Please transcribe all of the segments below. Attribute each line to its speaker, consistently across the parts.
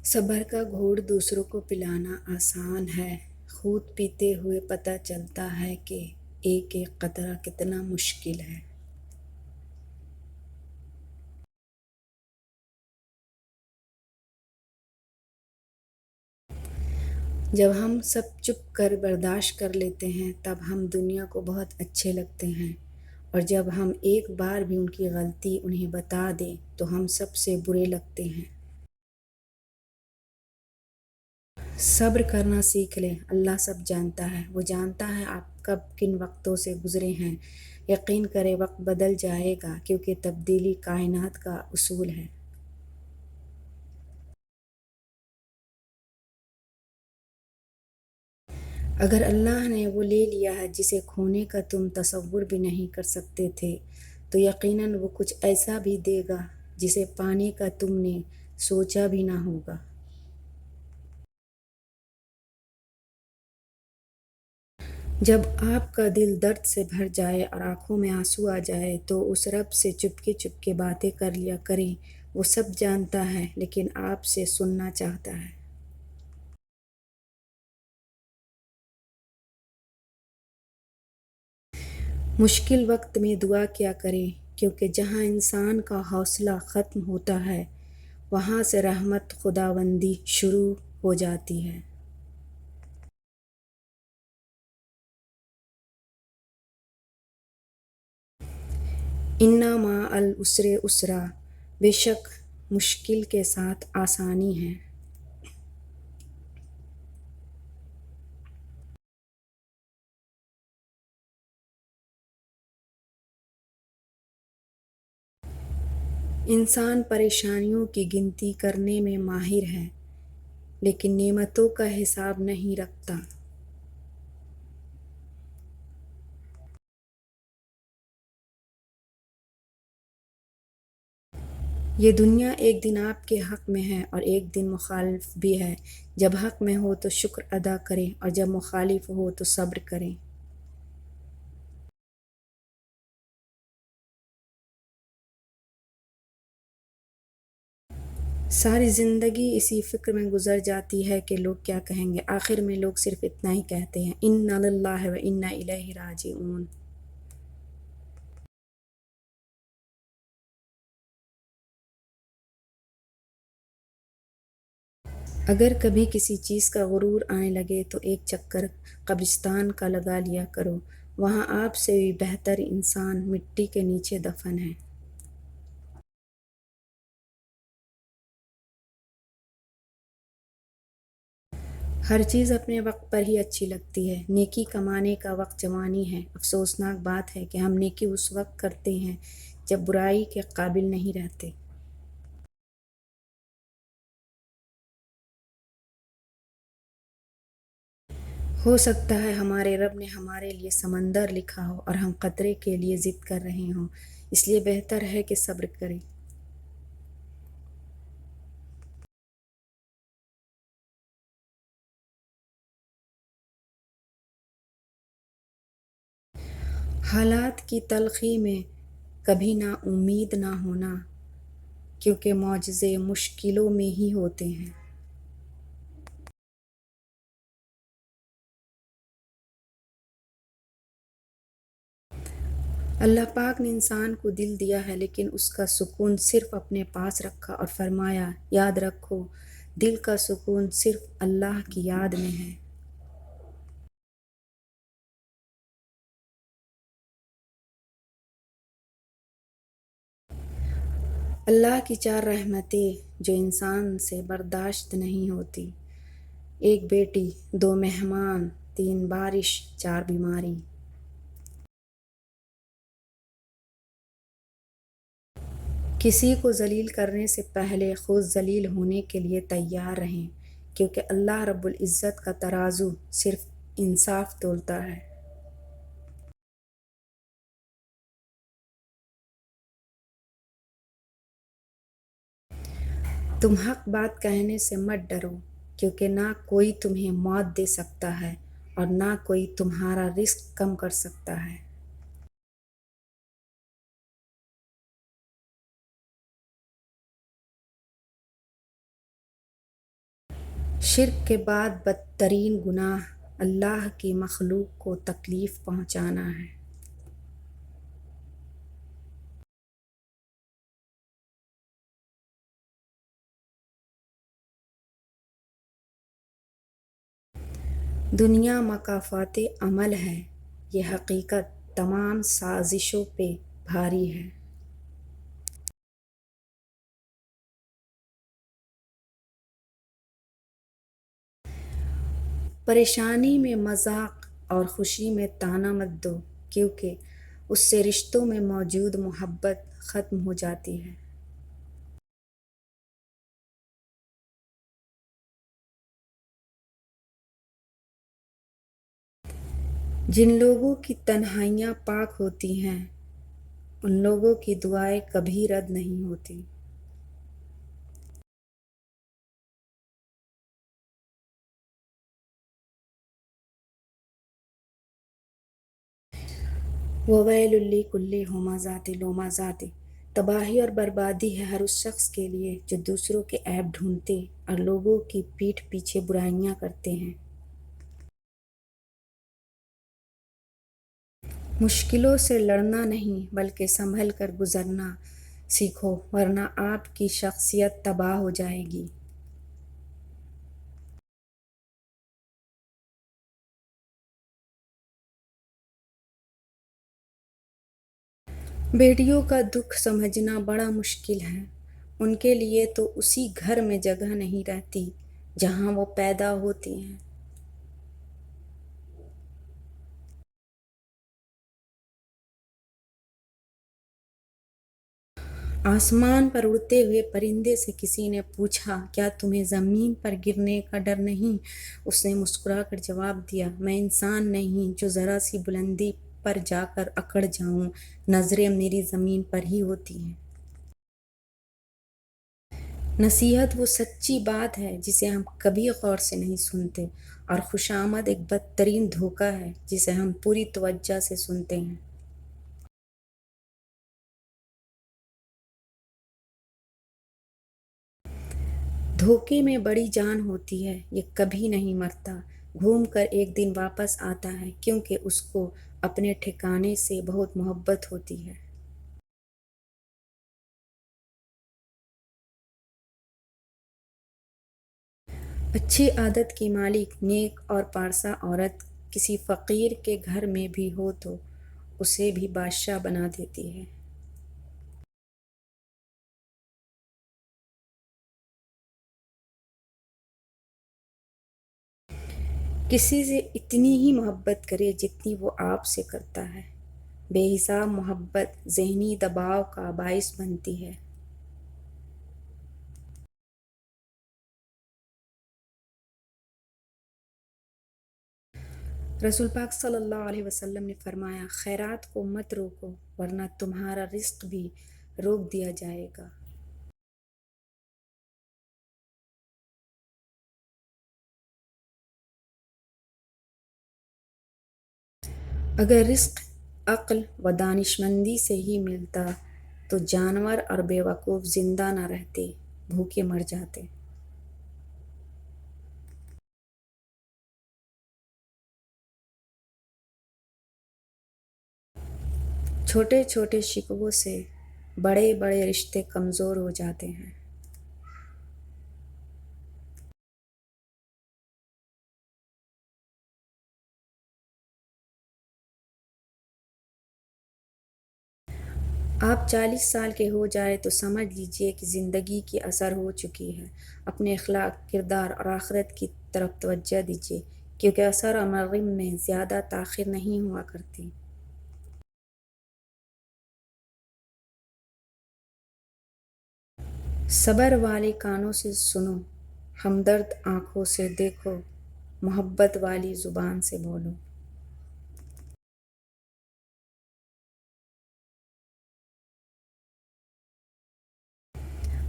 Speaker 1: صبر کا گھونٹ دوسروں کو پلانا آسان ہے، خود پیتے ہوئے پتہ چلتا ہے کہ ایک ایک قطرہ کتنا مشکل ہے۔ جب ہم سب چپ کر برداشت کر لیتے ہیں تب ہم دنیا کو بہت اچھے لگتے ہیں، اور جب ہم ایک بار بھی ان کی غلطی انہیں بتا دیں تو ہم سب سے برے لگتے ہیں۔ صبر کرنا سیکھ لیں، اللہ سب جانتا ہے، وہ جانتا ہے آپ کب کن وقتوں سے گزرے ہیں۔ یقین کریں وقت بدل جائے گا، کیونکہ تبدیلی کائنات کا اصول ہے۔ اگر اللہ نے وہ لے لیا ہے جسے کھونے کا تم تصور بھی نہیں کر سکتے تھے، تو یقیناً وہ کچھ ایسا بھی دے گا جسے پانے کا تم نے سوچا بھی نہ ہوگا۔ جب آپ کا دل درد سے بھر جائے اور آنکھوں میں آنسو آ جائے تو اس رب سے چپکے چپکے باتیں کر لیا کریں، وہ سب جانتا ہے لیکن آپ سے سننا چاہتا ہے۔ مشکل وقت میں دعا کیا کریں، کیونکہ جہاں انسان کا حوصلہ ختم ہوتا ہے وہاں سے رحمت خداوندی شروع ہو جاتی ہے۔ ان مع العسر یسرا، بے شک مشکل کے ساتھ آسانی ہے۔ انسان پریشانیوں کی گنتی کرنے میں ماہر ہے لیکن نعمتوں کا حساب نہیں رکھتا۔ یہ دنیا ایک دن آپ کے حق میں ہے اور ایک دن مخالف بھی ہے۔ جب حق میں ہو تو شکر ادا کریں اور جب مخالف ہو تو صبر کریں۔ ساری زندگی اسی فکر میں گزر جاتی ہے کہ لوگ کیا کہیں گے، آخر میں لوگ صرف اتنا ہی کہتے ہیں، انا للہ و انا الیہ راجعون۔ اگر کبھی کسی چیز کا غرور آنے لگے تو ایک چکر قبرستان کا لگا لیا کرو، وہاں آپ سے بھی بہتر انسان مٹی کے نیچے دفن ہے۔ ہر چیز اپنے وقت پر ہی اچھی لگتی ہے، نیکی کمانے کا وقت جوانی ہے۔ افسوسناک بات ہے کہ ہم نیکی اس وقت کرتے ہیں جب برائی کے قابل نہیں رہتے۔ ہو سکتا ہے ہمارے رب نے ہمارے لیے سمندر لکھا ہو اور ہم قطرے کے لیے ضد کر رہے ہوں، اس لیے بہتر ہے کہ صبر کریں۔ حالات کی تلخی میں کبھی نا امید نہ ہونا، کیونکہ معجزے مشکلوں میں ہی ہوتے ہیں۔ اللہ پاک نے انسان کو دل دیا ہے لیکن اس کا سکون صرف اپنے پاس رکھا اور فرمایا، یاد رکھو دل کا سکون صرف اللہ کی یاد میں ہے۔ اللہ کی چار رحمتیں جو انسان سے برداشت نہیں ہوتی: ایک بیٹی، دو مہمان، تین بارش، چار بیماری۔ کسی کو ذلیل کرنے سے پہلے خود ذلیل ہونے کے لیے تیار رہیں، کیونکہ اللہ رب العزت کا ترازو صرف انصاف تولتا ہے۔ تم حق بات کہنے سے مت ڈرو، کیونکہ نہ کوئی تمہیں موت دے سکتا ہے اور نہ کوئی تمہارا رزق کم کر سکتا ہے۔ شرک کے بعد بدترین گناہ اللہ کی مخلوق کو تکلیف پہنچانا ہے۔ دنیا مکافات عمل ہے، یہ حقیقت تمام سازشوں پہ بھاری ہے۔ پریشانی میں مذاق اور خوشی میں طعنہ مت دو، کیونکہ اس سے رشتوں میں موجود محبت ختم ہو جاتی ہے۔ جن لوگوں کی تنہائیاں پاک ہوتی ہیں ان لوگوں کی دعائیں کبھی رد نہیں ہوتی۔ وَوَيْلٌ لِّكُلِّ ہُمَزَةٍ لُمَزَةٍ، تباہی اور بربادی ہے ہر اس شخص کے لیے جو دوسروں کے عیب ڈھونڈتے اور لوگوں کی پیٹھ پیچھے برائیاں کرتے ہیں۔ مشکلوں سے لڑنا نہیں بلکہ سنبھل کر گزرنا سیکھو، ورنہ آپ کی شخصیت تباہ ہو جائے گی۔ بیٹیوں کا دکھ سمجھنا بڑا مشکل ہے، ان کے لیے تو اسی گھر میں جگہ نہیں رہتی جہاں وہ پیدا ہوتی ہیں۔ آسمان پر اڑتے ہوئے پرندے سے کسی نے پوچھا، کیا تمہیں زمین پر گرنے کا ڈر نہیں؟ اس نے مسکرا کر جواب دیا، میں انسان نہیں جو ذرا سی بلندی پر جا کر اکڑ جاؤں، نظریں میری زمین پر ہی ہوتی ہیں۔ نصیحت وہ سچی بات ہے جسے ہم کبھی غور سے نہیں سنتے، اور خوشامد ایک بدترین دھوکہ ہے جسے ہم پوری توجہ سے سنتے ہیں۔ دھوکے میں بڑی جان ہوتی ہے، یہ کبھی نہیں مرتا، گھوم کر ایک دن واپس آتا ہے، کیونکہ اس کو اپنے ٹھکانے سے بہت محبت ہوتی ہے۔ اچھی عادت کی مالک نیک اور پارسا عورت کسی فقیر کے گھر میں بھی ہو تو اسے بھی بادشاہ بنا دیتی ہے۔ کسی سے اتنی ہی محبت کرے جتنی وہ آپ سے کرتا ہے، بے حساب محبت ذہنی دباؤ کا باعث بنتی ہے۔ رسول پاک صلی اللہ علیہ وسلم نے فرمایا، خیرات کو مت روکو ورنہ تمہارا رزق بھی روک دیا جائے گا۔ اگر رزق عقل و دانشمندی سے ہی ملتا تو جانور اور بیوقوف زندہ نہ رہتے، بھوکے مر جاتے۔ چھوٹے چھوٹے شکووں سے بڑے بڑے رشتے کمزور ہو جاتے ہیں۔ آپ 40 سال کے ہو جائے تو سمجھ لیجئے کہ زندگی کی اثر ہو چکی ہے۔ اپنے اخلاق، کردار اور آخرت کی طرف توجہ دیجئے، کیونکہ اثر عمر میں زیادہ تاخیر نہیں ہوا کرتی۔ صبر والے کانوں سے سنو، ہمدرد آنکھوں سے دیکھو، محبت والی زبان سے بولو۔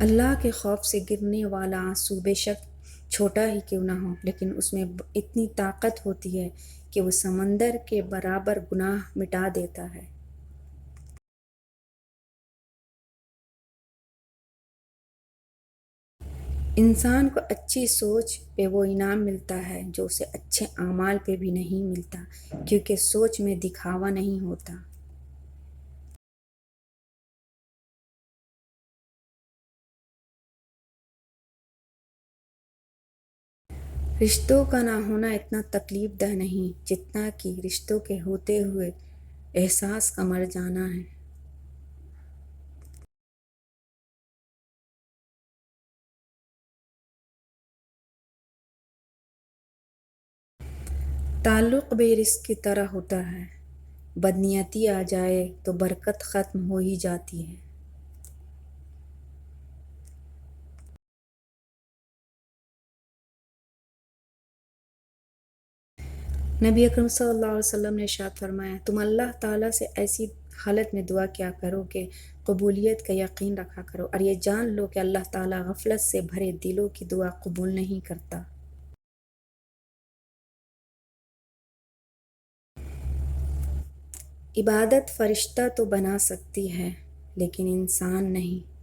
Speaker 1: اللہ کے خوف سے گرنے والا آنسو بے شک چھوٹا ہی کیوں نہ ہو، لیکن اس میں اتنی طاقت ہوتی ہے کہ وہ سمندر کے برابر گناہ مٹا دیتا ہے۔ انسان کو اچھی سوچ پہ وہ انعام ملتا ہے جو اسے اچھے اعمال پہ بھی نہیں ملتا، کیونکہ سوچ میں دکھاوا نہیں ہوتا۔ رشتوں کا نہ ہونا اتنا تکلیف دہ نہیں جتنا کہ رشتوں کے ہوتے ہوئے احساس کا مر جانا ہے۔ تعلق بھی رزق کی طرح ہوتا ہے، بدنیتی آ جائے تو برکت ختم ہو ہی جاتی ہے۔ نبی اکرم صلی اللہ علیہ وسلم نے ارشاد فرمایا، تم اللہ تعالیٰ سے ایسی حالت میں دعا کیا کرو کہ قبولیت کا یقین رکھا کرو، اور یہ جان لو کہ اللہ تعالیٰ غفلت سے بھرے دلوں کی دعا قبول نہیں کرتا۔ عبادت فرشتہ تو بنا سکتی ہے لیکن انسان نہیں۔